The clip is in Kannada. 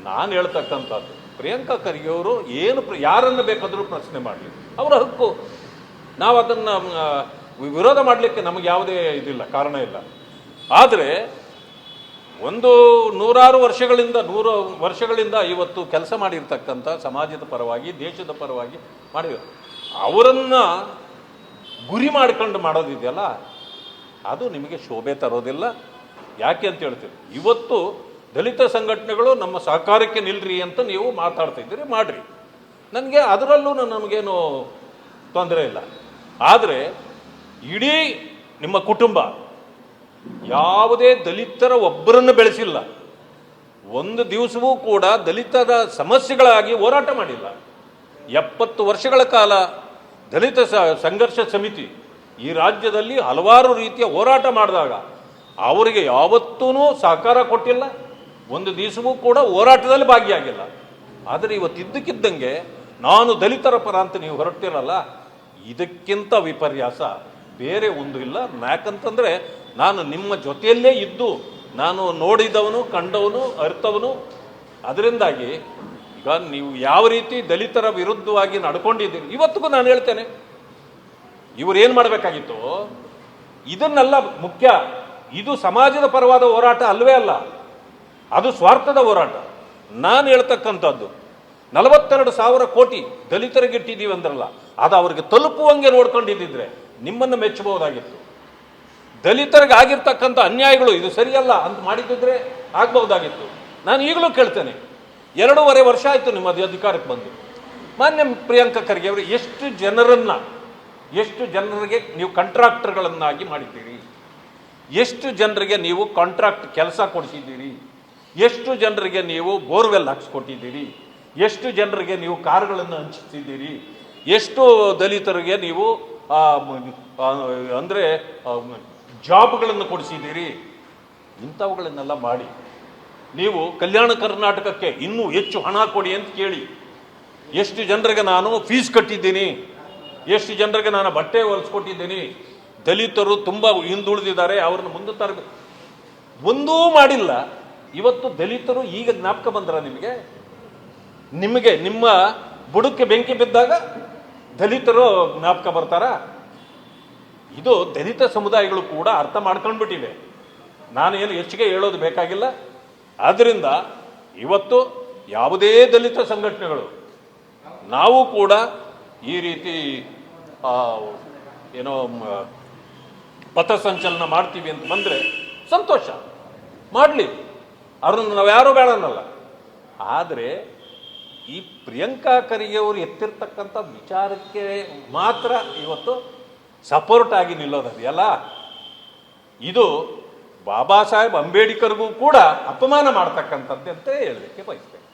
ನಾನು ಹೇಳ್ತಕ್ಕಂಥದ್ದು ಪ್ರಿಯಾಂಕಾ ಖರ್ಗೆ ಅವರು ಏನು ಯಾರನ್ನು ಬೇಕಾದರೂ ಪ್ರಶ್ನೆ ಮಾಡಲಿ, ಅವರ ಹಕ್ಕು. ನಾವು ಅದನ್ನು ವಿರೋಧ ಮಾಡಲಿಕ್ಕೆ ನಮಗೆ ಯಾವುದೇ ಇದಿಲ್ಲ, ಕಾರಣ ಇಲ್ಲ. ಆದರೆ ಒಂದು ನೂರು ವರ್ಷಗಳಿಂದ ಇವತ್ತು ಕೆಲಸ ಮಾಡಿರ್ತಕ್ಕಂಥ ಸಮಾಜದ ಪರವಾಗಿ, ದೇಶದ ಪರವಾಗಿ ಮಾಡಿದ ಅವರನ್ನು ಗುರಿ ಮಾಡಿಕೊಂಡು ಮಾಡೋದಿದೆಯಲ್ಲ, ಅದು ನಿಮಗೆ ಶೋಭೆ ತರೋದಿಲ್ಲ. ಯಾಕೆ ಅಂತ ಹೇಳ್ತೀರಿ, ಇವತ್ತು ದಲಿತ ಸಂಘಟನೆಗಳು ನಮ್ಮ ಸಹಕಾರಕ್ಕೆ ನಿಲ್ರಿ ಅಂತ ನೀವು ಮಾತಾಡ್ತಾ ಇದ್ದೀರಿ, ಮಾಡಿರಿ, ನನಗೆ ಅದರಲ್ಲೂ ನಮಗೇನು ತೊಂದರೆ ಇಲ್ಲ. ಆದರೆ ಇಡೀ ನಿಮ್ಮ ಕುಟುಂಬ ಯಾವುದೇ ದಲಿತರ ಒಬ್ಬರನ್ನು ಬೆಳೆಸಿಲ್ಲ, ಒಂದು ದಿವಸವೂ ಕೂಡ ದಲಿತರ ಸಮಸ್ಯೆಗಳಾಗಿ ಹೋರಾಟ ಮಾಡಿಲ್ಲ. 70 ವರ್ಷಗಳ ಕಾಲ ದಲಿತ ಸಂಘರ್ಷ ಸಮಿತಿ ಈ ರಾಜ್ಯದಲ್ಲಿ ಹಲವಾರು ರೀತಿಯ ಹೋರಾಟ ಮಾಡಿದಾಗ ಅವರಿಗೆ ಯಾವತ್ತೂ ಸಹಕಾರ ಕೊಟ್ಟಿಲ್ಲ, ಒಂದು ದಿವಸವೂ ಕೂಡ ಹೋರಾಟದಲ್ಲಿ ಭಾಗಿಯಾಗಿಲ್ಲ. ಆದರೆ ಇವತ್ತಿದ್ದಕ್ಕಿದ್ದಂಗೆ ನಾನು ದಲಿತರ ಪರ ಅಂತ ನೀವು ಹೊರಟಿರಲ್ಲ, ಇದಕ್ಕಿಂತ ವಿಪರ್ಯಾಸ ಬೇರೆ ಒಂದು ಇಲ್ಲ. ಯಾಕಂತಂದರೆ ನಾನು ನಿಮ್ಮ ಜೊತೆಯಲ್ಲೇ ಇದ್ದು ನಾನು ನೋಡಿದವನು, ಕಂಡವನು, ಅರ್ಥವನು. ಅದರಿಂದಾಗಿ ಈಗ ನೀವು ಯಾವ ರೀತಿ ದಲಿತರ ವಿರುದ್ಧವಾಗಿ ನಡ್ಕೊಂಡಿದ್ದೀರಿ, ಇವತ್ತಿಗೂ ನಾನು ಹೇಳ್ತೇನೆ, ಇವರೇನು ಮಾಡಬೇಕಾಗಿತ್ತು, ಇದನ್ನೆಲ್ಲ ಮುಖ್ಯ. ಇದು ಸಮಾಜದ ಪರವಾದ ಹೋರಾಟ ಅಲ್ವೇ ಅಲ್ಲ, ಅದು ಸ್ವಾರ್ಥದ ಹೋರಾಟ. ನಾನು ಹೇಳ್ತಕ್ಕಂಥದ್ದು 42,000 ಕೋಟಿ ದಲಿತರಿಗೆ ಇಟ್ಟಿದ್ದೀವಿ ಅಂದ್ರಲ್ಲ, ಅದು ಅವ್ರಿಗೆ ತಲುಪುವಂಗೆ ನೋಡ್ಕೊಂಡಿದ್ದಿದ್ರೆ ನಿಮ್ಮನ್ನು ಮೆಚ್ಚಬಹುದಾಗಿತ್ತು. ದಲಿತರಿಗೆ ಆಗಿರ್ತಕ್ಕಂಥ ಅನ್ಯಾಯಗಳು ಇದು ಸರಿಯಲ್ಲ ಅಂತ ಮಾಡಿದ್ದಿದ್ರೆ ಆಗ್ಬಹುದಾಗಿತ್ತು. ನಾನು ಈಗಲೂ ಕೇಳ್ತೇನೆ, 2.5 ವರ್ಷ ಆಯಿತು ನಿಮ್ಮ ಅಧಿಕಾರಕ್ಕೆ ಬಂದು. ಮಾನ್ಯ ಪ್ರಿಯಾಂಕಾ ಖರ್ಗೆ ಅವರು ಎಷ್ಟು ಜನರಿಗೆ ನೀವು ಕಾಂಟ್ರಾಕ್ಟರ್ಗಳನ್ನಾಗಿ ಮಾಡಿದ್ದೀರಿ, ಎಷ್ಟು ಜನರಿಗೆ ನೀವು ಕಾಂಟ್ರಾಕ್ಟ್ ಕೆಲಸ ಕೊಡಿಸಿದ್ದೀರಿ, ಎಷ್ಟು ಜನರಿಗೆ ನೀವು ಬೋರ್ವೆಲ್ ಹಾಕ್ಸ್ಕೊಟ್ಟಿದ್ದೀರಿ, ಎಷ್ಟು ಜನರಿಗೆ ನೀವು ಕಾರುಗಳನ್ನು ಹಂಚಿಸಿದ್ದೀರಿ, ಎಷ್ಟು ದಲಿತರಿಗೆ ನೀವು ಅಂದರೆ ಜಾಬ್ಗಳನ್ನು ಕೊಡಿಸಿದ್ದೀರಿ. ಇಂಥವುಗಳನ್ನೆಲ್ಲ ಮಾಡಿ ನೀವು ಕಲ್ಯಾಣ ಕರ್ನಾಟಕಕ್ಕೆ ಇನ್ನೂ ಹೆಚ್ಚು ಹಣ ಕೊಡಿ ಅಂತ ಕೇಳಿ, ಎಷ್ಟು ಜನರಿಗೆ ನಾನು ಫೀಸ್ ಕಟ್ಟಿದ್ದೀನಿ, ಎಷ್ಟು ಜನರಿಗೆ ನಾನು ಬಟ್ಟೆ ಹೊಲಿಸ್ಕೊಟ್ಟಿದ್ದೀನಿ, ದಲಿತರು ತುಂಬ ಹಿಂದುಳಿದಿದ್ದಾರೆ, ಅವ್ರನ್ನ ಮುಂದೆ ತರಬೇಕು, ಒಂದೂ ಮಾಡಿಲ್ಲ. ಇವತ್ತು ದಲಿತರು ಈಗ ಜ್ಞಾಪಕ ಬಂದ್ರ ನಿಮಗೆ ನಿಮ್ಮ ಬುಡಕ್ಕೆ ಬೆಂಕಿ ಬಿದ್ದಾಗ ದಲಿತರು ಜ್ಞಾಪಕ ಬರ್ತಾರ? ಇದು ದಲಿತ ಸಮುದಾಯಗಳು ಕೂಡ ಅರ್ಥ ಮಾಡ್ಕೊಂಡ್ಬಿಟ್ಟಿವೆ. ನಾನು ಏನು ಹೆಚ್ಚಿಗೆ ಹೇಳೋದು ಬೇಕಾಗಿಲ್ಲ. ಆದ್ದರಿಂದ ಇವತ್ತು ಯಾವುದೇ ದಲಿತ ಸಂಘಟನೆಗಳು ನಾವು ಕೂಡ ಈ ರೀತಿ ಏನೋ ಪಥಸಂಚಲನ ಮಾಡ್ತೀವಿ ಅಂತ ಬಂದರೆ ಸಂತೋಷ, ಮಾಡಲಿ, ಅವ್ರನ್ನ ನಾವು ಯಾರೂ ಬೇಡ ಅನ್ನಲ್ಲ. ಆದರೆ ಈ ಪ್ರಿಯಾಂಕಾ ಖರ್ಗೆ ಅವರು ಎತ್ತಿರ್ತಕ್ಕಂಥ ವಿಚಾರಕ್ಕೆ ಮಾತ್ರ ಇವತ್ತು ಸಪೋರ್ಟ್ ಆಗಿ ನಿಲ್ಲೋದಲ್ಲ, ಇದು ಬಾಬಾ ಸಾಹೇಬ್ ಅಂಬೇಡ್ಕರ್ಗೂ ಕೂಡ ಅಪಮಾನ ಮಾಡ್ತಕ್ಕಂಥದ್ದೇ ಅಂತ ಹೇಳಲಿಕ್ಕೆ ಬಯಸ್ತೇನೆ.